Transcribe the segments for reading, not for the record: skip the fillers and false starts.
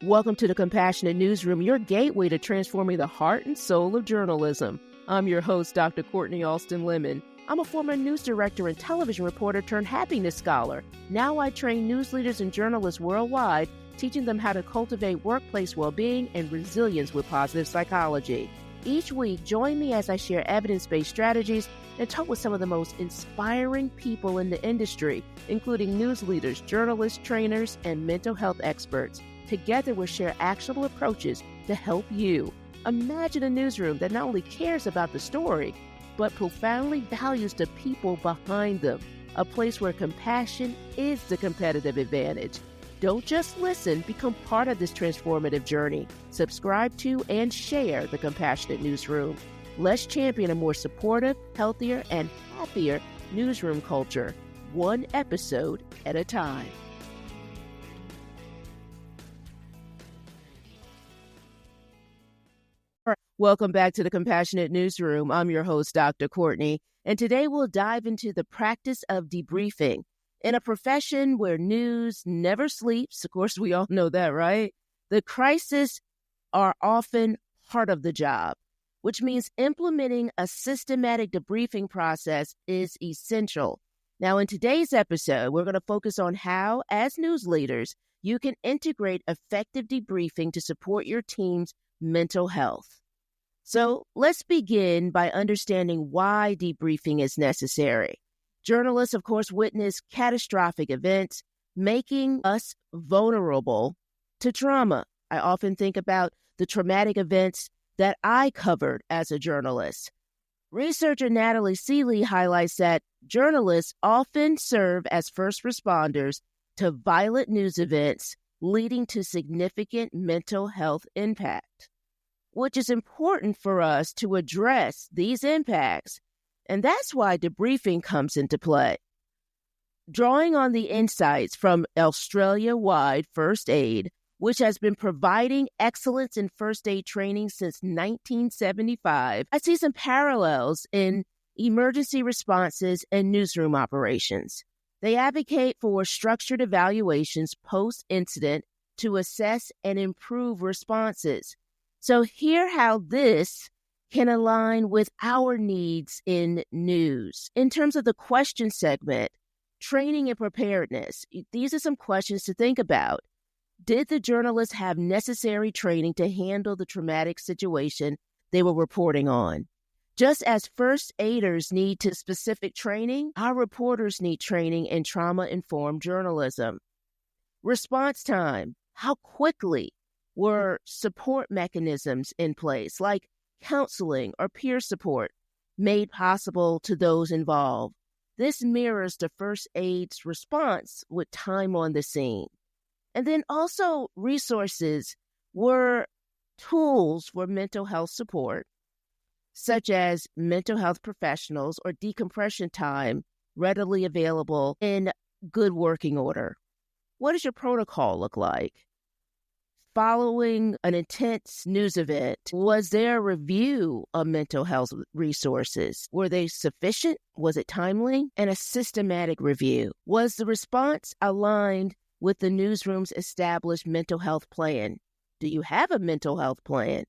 Welcome to the Compassionate Newsroom, your gateway to transforming the heart and soul of journalism. I'm your host, Dr. Kortni Alston Lemon. I'm a former news director and television reporter turned happiness scholar. Now I train news leaders and journalists worldwide, teaching them how to cultivate workplace well-being and resilience with positive psychology. Each week, join me as I share evidence-based strategies and talk with some of the most inspiring people in the industry, including news leaders, journalists, trainers, and mental health experts. Together, we'll share actionable approaches to help you. Imagine a newsroom that not only cares about the story, but profoundly values the people behind them, a place where compassion is the competitive advantage. Don't just listen, become part of this transformative journey. Subscribe to and share the Compassionate Newsroom. Let's champion a more supportive, healthier, and happier newsroom culture, one episode at a time. Welcome back to the Compassionate Newsroom. I'm your host, Dr. Kortni, and today we'll dive into the practice of debriefing. In a profession where news never sleeps, of course, we all know that, right? The crises are often part of the job, which means implementing a systematic debriefing process is essential. Now, in today's episode, we're going to focus on how, as news leaders, you can integrate effective debriefing to support your team's mental health. So let's begin by understanding why debriefing is necessary. Journalists, of course, witness catastrophic events, making us vulnerable to trauma. I often think about the traumatic events that I covered as a journalist. Researcher Natalie Seeley highlights that journalists often serve as first responders to violent news events, leading to significant mental health impact, which is important for us to address these impacts. And that's why debriefing comes into play. Drawing on the insights from Australia-wide first aid, which has been providing excellence in first aid training since 1975, I see some parallels in emergency responses and newsroom operations. They advocate for structured evaluations post-incident to assess and improve responses. So hear how this can align with our needs in news. In terms of the question segment, training and preparedness, these are some questions to think about. Did the journalists have necessary training to handle the traumatic situation they were reporting on? Just as first aiders need to specific training, our reporters need training in trauma-informed journalism. Response time, how quickly were support mechanisms in place, like counseling or peer support, made possible to those involved? This mirrors the first aid's response with time on the scene. And then also resources were tools for mental health support, such as mental health professionals or decompression time readily available in good working order. What does your protocol look like? Following an intense news event, was there a review of mental health resources? Were they sufficient? Was it timely? And a systematic review. Was the response aligned with the newsroom's established mental health plan? Do you have a mental health plan?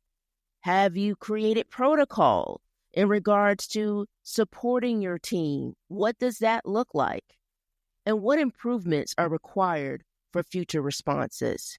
Have you created protocol in regards to supporting your team? What does that look like? And what improvements are required for future responses?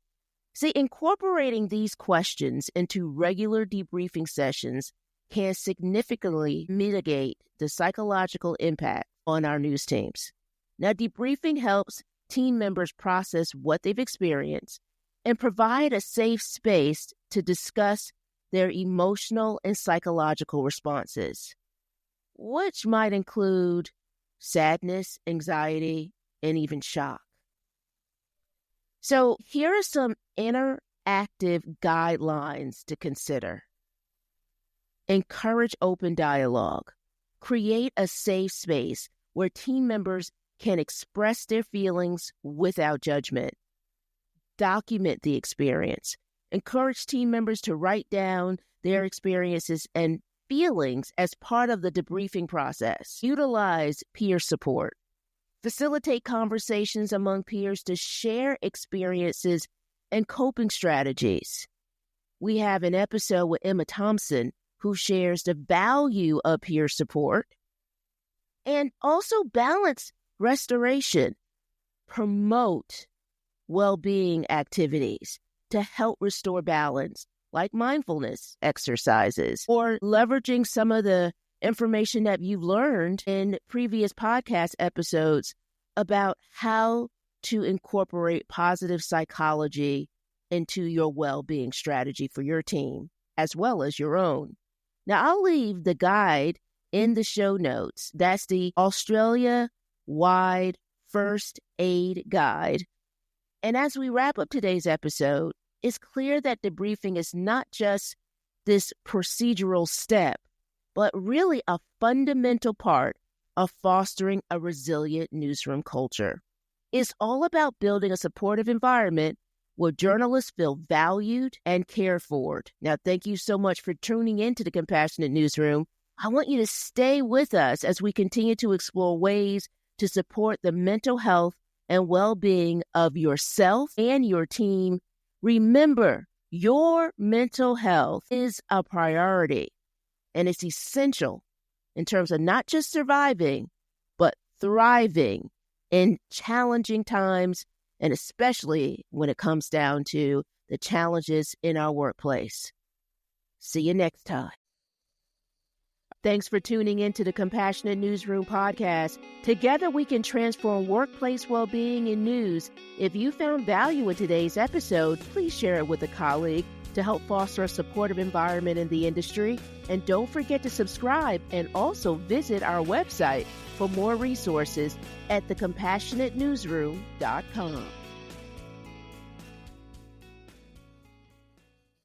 See, incorporating these questions into regular debriefing sessions can significantly mitigate the psychological impact on our news teams. Now, debriefing helps team members process what they've experienced and provide a safe space to discuss their emotional and psychological responses, which might include sadness, anxiety, and even shock. So here are some interactive guidelines to consider. Encourage open dialogue. Create a safe space where team members can express their feelings without judgment. Document the experience. Encourage team members to write down their experiences and feelings as part of the debriefing process. Utilize peer support. Facilitate conversations among peers to share experiences and coping strategies. We have an episode with Emma Thompson, who shares the value of peer support, and also balance restoration, promote well-being activities to help restore balance, like mindfulness exercises, or leveraging some of the information that you've learned in previous podcast episodes about how to incorporate positive psychology into your well-being strategy for your team, as well as your own. Now, I'll leave the guide in the show notes. That's the Australia-wide First Aid Guide. And as we wrap up today's episode, it's clear that debriefing is not just this procedural step, but really a fundamental part of fostering a resilient newsroom culture. It's all about building a supportive environment where journalists feel valued and cared for. Now, thank you so much for tuning into the Compassionate Newsroom. I want you to stay with us as we continue to explore ways to support the mental health and well-being of yourself and your team. Remember, your mental health is a priority, and it's essential in terms of not just surviving, but thriving in challenging times, and especially when it comes down to the challenges in our workplace. See you next time. Thanks for tuning in to the Compassionate Newsroom podcast. Together we can transform workplace well-being in news. If you found value in today's episode, please share it with a colleague to help foster a supportive environment in the industry. And don't forget to subscribe and also visit our website for more resources at thecompassionate.newsroom.com.